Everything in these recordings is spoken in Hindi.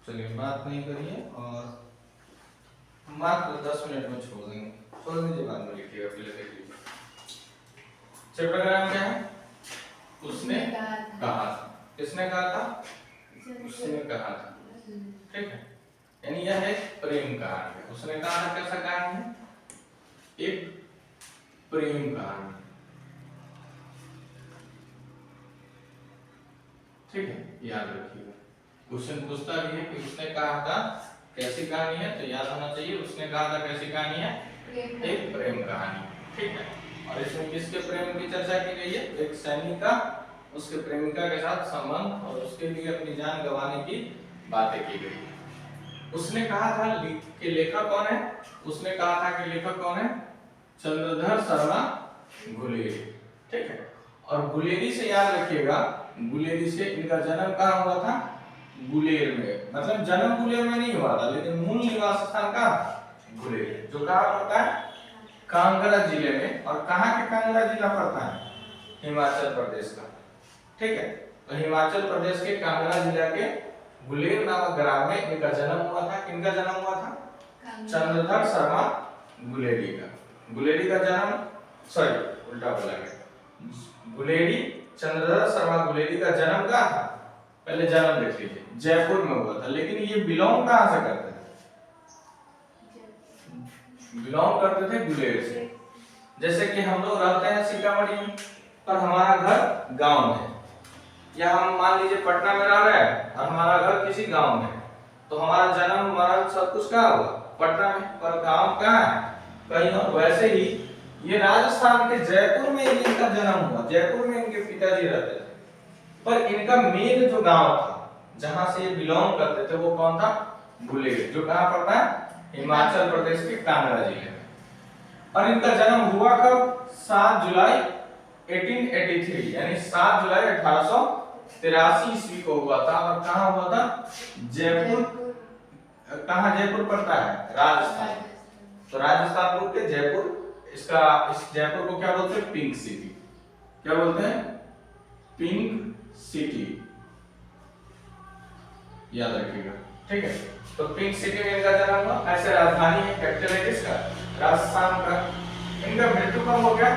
चलिए बात नहीं करिए और मात्र 10 मिनट में छोड़ देंगे। छोड़ दीजिए, बाद में लिखिएगा, पहले देख लीजिए। चैप्टर का नाम क्या है? उसने कहा था। किसने कहा था? उसने कहा था। ठीक है, यानी यह एक प्रेम कहानी है। उसने कहा था कैसा कहानी है? एक प्रेम कहानी। ठीक है, याद रखिएगा। क्वेश्चन पूछता भी है कि उसने कहा था कैसी कहानी है, तो याद होना चाहिए उसने कहा था कैसी कहानी है? एक प्रेम कहानी। ठीक है, और इसमें किसके प्रेम की चर्चा की गई है? एक सैनिक का उसके प्रेमिका के साथ संबंध और उसके लिए अपनी जान गंवाने की बातें की गई है। उसने कहा था कि लेखक कौन है? उसने कहा था कि लेखक कौन है? चंद्रधर शर्मा गुलेरी। ठीक है, और गुलेरी से याद रखिएगा, गुलेरी से इनका जन्म कहाँ हुआ था? गुलेर में। मतलब जन्म गुलेर में नहीं हुआ था, लेकिन मूल निवास स्थान का गुलेर, जो कहाँ पड़ता है? कांगड़ा जिले में। और कहाँ के कांगड़ा जिला पड़ता है? हिमाचल प्रदेश का। ठीक है, तो हिमाचल प्रदेश के कांगड़ा जिला के गुलेर नामक ग्राम में इनका जन्म हुआ था। किनका जन्म हुआ था? चंद्रधर शर्मा गुलेरी का। गुलेरी का जन्म, सॉरी उल्टा बोला गया, गुलेरी चंद्रधर शर्मा गुलेरी का जन्म कहाँ था? पहले जन्म देख लीजिए, जयपुर में हुआ था। लेकिन ये बिलोंग कहाँ से करते थे? बिलोंग करते थे गुलेर से। जैसे कि हम लोग रहते हैं सीतामढ़ी में, पर हमारा घर गांव में है, या हम मान लीजिए पटना में रह रहे हैं और हमारा घर किसी गांव में है, तो हमारा जन्म मरण सब कुछ कहाँ हुआ? पटना में, पर गांव कहाँ है? कहीं और। वैसे ही ये राजस्थान के जयपुर में इनका जन्म हुआ। जयपुर में इनके पिताजी रहते थे, पर इनका मेन जो गांव था जहां से ये बिलोंग करते थे वो कौन था? गुलेर, जो कहां पड़ता है? हिमाचल प्रदेश के कांगड़ा जिले में। और इनका जन्म हुआ कब? 7 जुलाई 1883, यानी 7 जुलाई 1883 ईस्वी को हुआ था। और कहां हुआ था? जयपुर। कहां जयपुर पड़ता है? राजस्थान। तो राजस्थान को के जयपुर, इसका इस जयपुर को क्या बोलते हैं? Pink city. क्या बोलते हैं? पिंक सिटी, याद रखिएगा। ठीक है, तो पिंक सिटी में इनका जन्म हुआ। ऐसे राजधानी है, कैपिटल है किसका? राजस्थान का। इनका मृत्यु कब हो गया?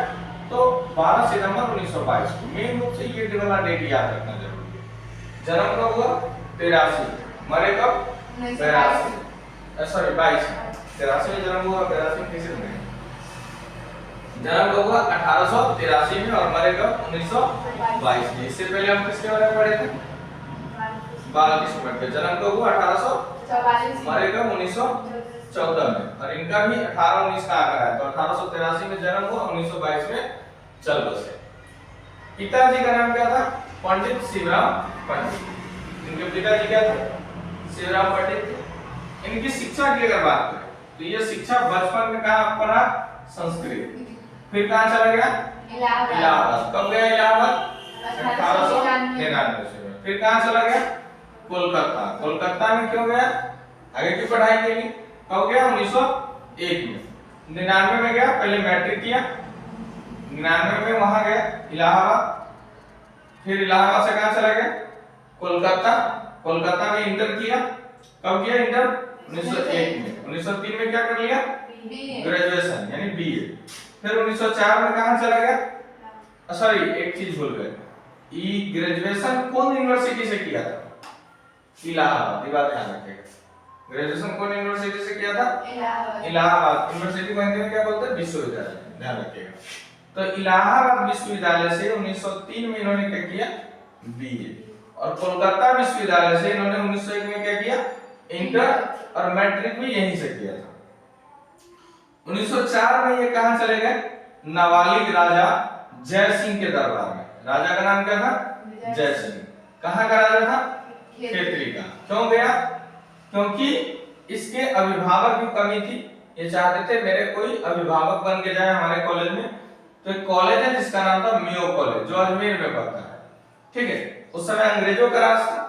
तो 12 सितंबर 1922 को। मेन रूप से ये वाला डेट याद रखना जरूरी है। जन्म कब हुआ? 83। मरे कब? 82, सॉरी 22। 83 में जन्म हुआ, 82 में कैसे मरे? जन्म कब हुआ? 1883 में, और मरे कब? 1922 में। इससे पहले हम किसके बारे में पढ़े थे? बालकृष्ण भट्ट के। जन्म कब हुआ? 1844, मरे कब? 1914 में। और इनका भी 18-19 का आंकड़ा है, तो 1883 में जन्म हुआ, 1922 में चल बसे। पिताजी का नाम क्या था? पंडित शिवराम पंडित। इनके पिताजी क्या थे? शिवराम पंडित। इनकी शिक्षा की अगर बात करें तो ये शिक्षा बचपन में कहाँ पढ़ा? संस्कृत। फिर कहाँ चला गया? इलाहाबाद। कब गया इलाहाबाद? 1899 से। फिर कहाँ चला गया? कोलकाता। कोलकाता में क्यों गया? आगे की पढ़ाई के लिए। कब गया? 1901 में। 99 में गया, पहले मैट्रिक किया, 99 में वहां गया इलाहाबाद। फिर इलाहाबाद से कहाँ चला गया? कोलकाता। कोलकाता में इंटर किया। कब किया इंटर? 1901 में। 1903 में क्या कर लिया? ग्रेजुएशन, यानी बीए। फिर 1904 में कहाँ चला गया? सॉरी एक चीज भूल गए, ई ग्रेजुएशन कौन यूनिवर्सिटी से किया था? इलाहाबाद। ये बात ध्यान रखिएगा। ग्रेजुएशन कौन यूनिवर्सिटी से किया था? इलाहाबाद यूनिवर्सिटी को हिंदी में क्या बोलते हैं? विश्वविद्यालय। ध्यान रखिएगा। तो इलाहाबाद विश्वविद्यालय से 1903 में इन्होंने क्या किया? बीए। और कोलकाता विश्वविद्यालय से इन्होंने 1901 में क्या किया? इंटर। और मैट्रिक भी यहीं से किया था। 1904 में ये कहां चले गए? नाबालिग राजा जय सिंह के दरबार में। राजा का नाम क्या था? जय सिंह। कहां का राजा था? खेतरी का। क्यों गया? क्योंकि इसके अभिभावक की कमी थी। ये चाहते थे मेरे कोई अभिभावक बन के जाए हमारे कॉलेज में। तो एक कॉलेज है जिसका नाम था मेयो कॉलेज, जो अजमेर में पड़ता है। ठीक है, उस समय अंग्रेजों का राज था,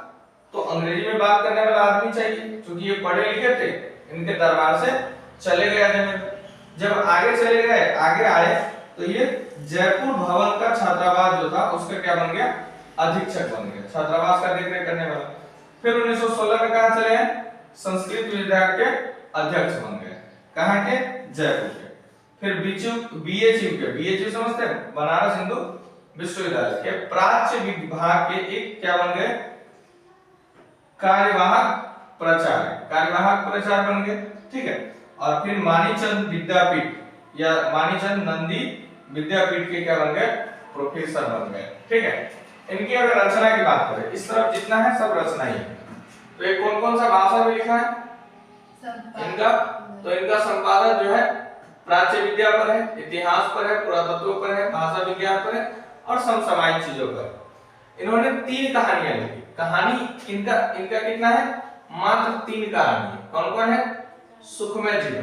तो अंग्रेजी में बात करने वाला आदमी चाहिए। क्योंकि ये पढ़े लिखे थे, इनके दरबार से चले गए अजमेर। जब आगे चले गए, आगे आए, तो ये जयपुर भवन का छात्रावास जो था उसका क्या बन गया? अधीक्षक बन गया। छात्रावास का देखरेख करने वाला। फिर 1916 में कहां चले हैं, संस्कृत विभाग के अध्यक्ष बन गए। कहां के, जयपुर के। फिर बीएचयू के, बीएचयू समझते हैं, बनारस हिंदू विश्वविद्यालय के प्राच्य विभाग के एक क्या बन गए, कार्यवाहक प्राचार्य, कार्यवाहक प्राचार्य बन गए। ठीक है। और फिर मानीचंद विद्यापीठ या मानीचंद नंदी विद्यापीठ के क्या बन गए, प्रोफेसर बन गए। ठीक है। इनकी अगर रचना की बात करें, इस तरफ जितना है सब रचना ही है। तो ये कौन कौन सा भाषा में लिखा है इनका, तो इनका संपादन जो है प्राच्य विद्या पर है, इतिहास पर है, पुरातत्व पर है, भाषा विज्ञान पर है और समसामयिक चीजों पर। इन्होंने 3 कहानियां लिखी। कहानी इनका कितना है, मात्र 3 कहानी। कौन कौन है, सुखमय जीवन,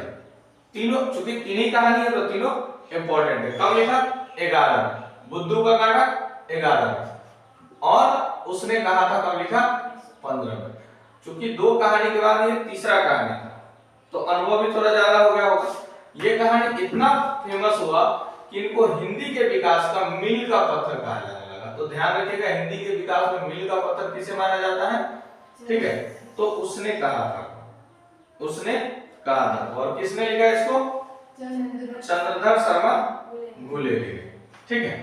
तीनों, चूंकि 3 ही कहानी है तो तीनों इंपॉर्टेंट है। कब लिखा, 11, बुद्धू का काटा 11, और उसने कहा था कब लिखा, 15 में। चूंकि 2 कहानी के बाद ये तीसरा कहानी था तो अनुभव भी थोड़ा ज्यादा हो गया होगा। ये कहानी इतना फेमस हुआ कि इनको हिंदी के विकास का मील का पत्थर कहा जाने लगा। तो ध्यान रखिएगा, हिंदी के विकास में मील का पत्थर किसे माना जाता है, ठीक है। तो उसने कहा था, और किसने लिखा इसको, चंद्रधर शर्मा घुले लिखे। ठीक है।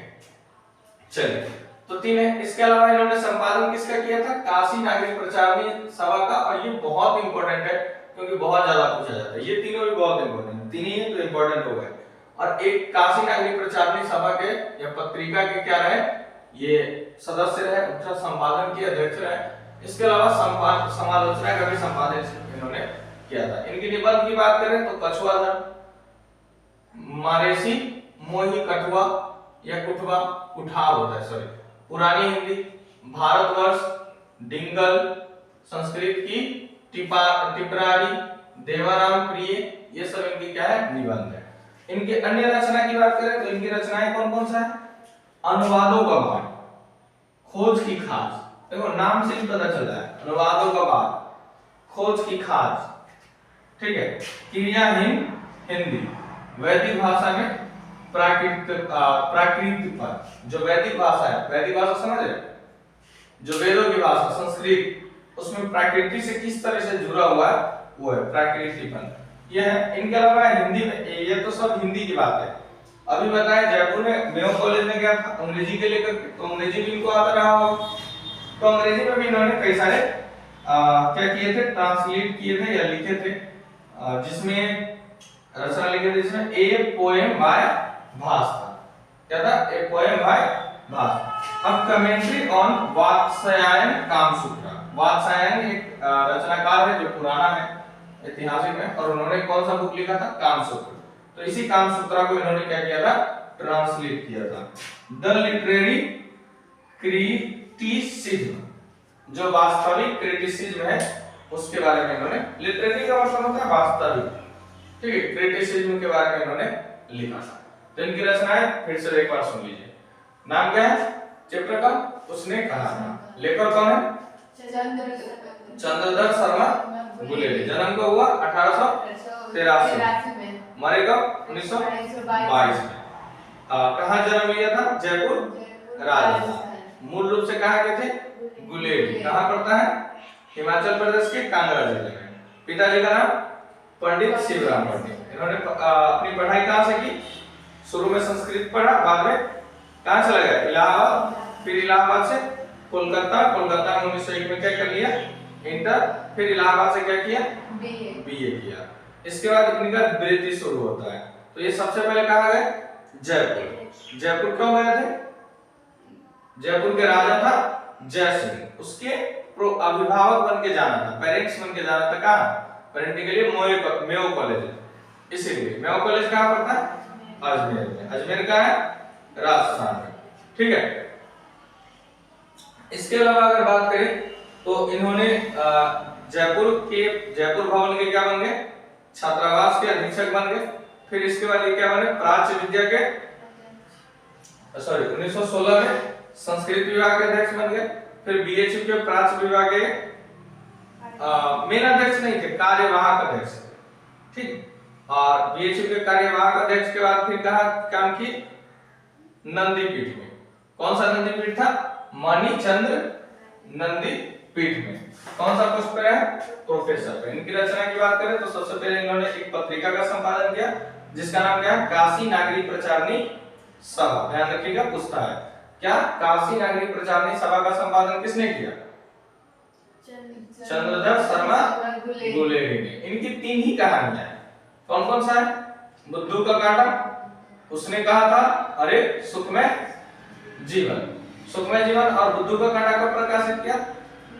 चलिए, तो 3 है। इसके अलावा इन्होंने संपादन किसका किया था, काशी नागरिक प्रचारणी सभा का, और ये बहुत इंपॉर्टेंट है क्योंकि बहुत ज्यादा पूछा जाता है। ये तीनों भी बहुत इंपॉर्टेंट है, 3 ही है तो इंपॉर्टेंट हो गए। और एक काशी नागरिक प्रचारणी सभा के या पत्रिका के क्या रहे, ये सदस्य रहे, उनका संपादन के अध्यक्ष रहे। इसके अलावा समालोचना का भी संपादन इन्होंने किया था। इनकी निबंध की बात करें तो कछुआधर, मारेसी, मोही कठुआ या कुठवा, कुठाव होता है सॉरी, पुरानी हिंदी, भारतवर्ष, डिंगल, संस्कृत की टिपरारी, देवाराम प्रिय, ये सब इनकी क्या है, निबंध है। इनके अन्य रचना की बात करें तो इनकी रचनाएं कौन कौन सा है, अनुवादों का भाग, खोज की खाज, देखो नाम से ही पता चल रहा है, अनुवादों का भाग, खोज की खाज, ठीक है, क्रियाहीन हिंदी, वैदिक भाषा में प्राकृत पर, जो वैदिक भाषा है, वैदिक भाषा समझ रहे, जो वेदों की भाषा संस्कृत, उसमें प्रकृति से किस तरह से जुड़ा हुआ है वो है प्राकृतिकपन। यह है। इनके अलावा हिंदी में, ये तो सब हिंदी की बात है। अभी बताया जयपुर में मेयो कॉलेज में क्या था, अंग्रेजी के लेकर, तो अंग्रेजी भी इनको आता रहा होगा। तो अंग्रेजी में भी इन्होंने कई सारे क्या किए थे, ट्रांसलेट किए थे या लिखे थे, जिसमें रचना लिखे थे, जिसमें ए पोएम बाय भास था। क्या था, ए पोएम बाय भास। अब कमेंट्री ऑन वात्स्यायन कामसूत्र, वात्स्यायन एक रचनाकार है जो पुराना है, ऐतिहासिक है, और उन्होंने कौन सा बुक लिखा था, कामसूत्र। तो इसी कामसूत्र को इन्होंने क्या किया था, ट्रांसलेट किया था। द लिटरेरी क्रिटिसिज्म, जो वास्तविक क्रिटिसिज्म है उसके बारे में इन्होंने, लिटरेरी का मतलब होता है वास्तविक, ठीक है, क्रिटिसिज्म के बारे में इन्होंने लिखा था। तो इनकी रचनाएं फिर से एक बार सुन लीजिए। नाम क्या है चैप्टर का, उसने कहा था। लेखक कौन है, चंद्रधर शर्मा गुलेरी। जन्म कब हुआ, 1883 में। मरे कब, 1922 में। कहाँ जन्म लिया था, जयपुर राजस्थान। मूल रूप से कहाँ के थे, गुलेरी। कहाँ पड़ता है, हिमाचल प्रदेश के कांगड़ा जिले में। पिताजी का नाम पंडित शिवराम पंडित। इन्होंने अपनी पढ़ाई कहाँ से की, शुरू में संस्कृत पढ़ा, बाद में कहाँ चला गया, इलाहाबाद, फिर इलाहाबाद से कोलकाता, कोलकाता में 1901 में क्या कर लिया, इंटर, फिर इलाहाबाद से क्या किया, बीए किया। इसके बाद इनका वृत्ति शुरू होता है। तो ये सबसे पहले कहाँ गए, जयपुर। जयपुर क्यों गए थे, जयपुर के राजा था जय सिंह, उसके अभिभावक बन के जाना था, पेरेंट्स बन के जाना था। कहाँ, पेरेंटिंग के लिए मेयो कॉलेज, इसीलिए मेयो कॉलेज कहाँ पड़ता है, अजमेर में। अजमेर का है, राजस्थान में, ठीक है। इसके अलावा अगर बात करें तो इन्होंने जयपुर भवन के क्या बन गए, छात्रावास के अधीक्षक बन गए। फिर इसके बाद ये क्या बने, प्राच्य विद्या के 1916 में संस्कृत विभाग के अध्यक्ष बन गए। फिर बीएचयू के प्राच्य विभाग के मेन अध्यक्ष नहीं थे, कार्यवाहक अध्यक्ष, ठीक। और बीएचयू के कार्यवाहक अध्यक्ष के बाद फिर कहा काम की नंदी पीठ में। कौन सा नंदी पीठ था, मणिचंद्र नंदी पीठ में। कौन सा पोस्ट पर है? प्रोफेसर पे। इनकी रचना की बात करें तो सबसे पहले इन्होंने एक पत्रिका का संपादन किया जिसका नाम क्या है? काशी नागरिक प्रचारणी सभा। ध्यान रखिएगा, पूछता है क्या काशी नागरिक प्रचारणी सभा का संपादन किसने किया? चंद्रधर शर्मा गुलेरी ने। इनकी 3 ही कहानियां हैं। कौन कौन सा है? बुद्धू का कांटा, उसने कहा था, अरे सुखमय जीवन। सुखमय जीवन और बुद्धू का कांटा कब प्रकाशित किया?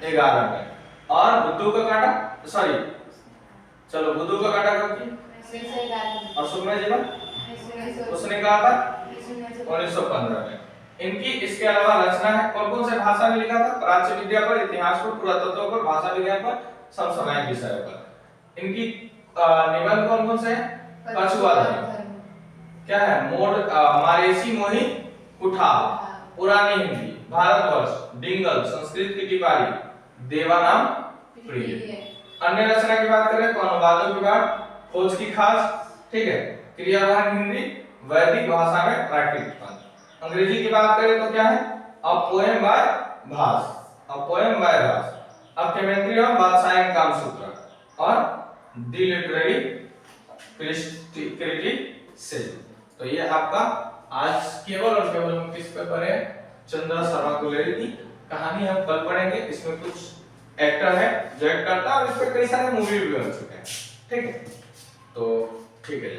11 में। और बुद्धू का कांटा सॉरी चलो बुद्धू का कांटा कब की? और सुखमय जीवन उसने कहा था 1915 में। इनकी इसके अलावा रचना है। कौन कौन से भाषा में लिखा था? प्राच्य विद्या पर, इतिहास पर, पुरातत्व पर, भाषा विज्ञान पर, समसामयिक विषयों पर। इनकी निबंध कौन कौन से हैं? कछुआधारी, क्या है? मारेसी मोही कुठार, पुरानी हिंदी, भारतवर्ष, डिंगल, संस्कृत की टिपारी, देवानाम प्रिय। अन्य रचना की बात करें तो अनुवादों की बात, खोज की खास, ठीक है, क्रियावान हिंदी, वैदिक भाषा में प्राकृतिक पंथ। अंग्रेजी की बात करें तो क्या है? A poem by Bhasa, a poem by Bhasa, a commentary on Vatsyayana Kamasutra और द लिटरेरी क्रिटिसिज्म। तो ये आपका आज केवल और केवल हम किस पे पढ़े? चंद्रधर शर्मा गुलेरी की कहानी हम कल पढ़ेंगे। इसमें कुछ एक्टर है जो एक्ट करता है और इस पे कई सारे मूवी भी बन चुके हैं, ठीक है? तो ठीक है।